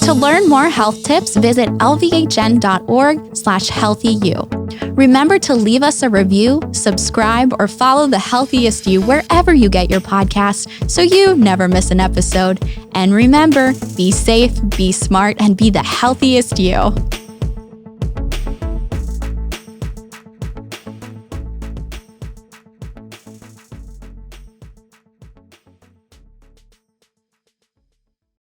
To learn more health tips, visit lvhn.org/healthyyou. Remember to leave us a review, subscribe, or follow the Healthiest You wherever you get your podcasts so you never miss an episode. And remember, be safe, be smart, and be the healthiest you.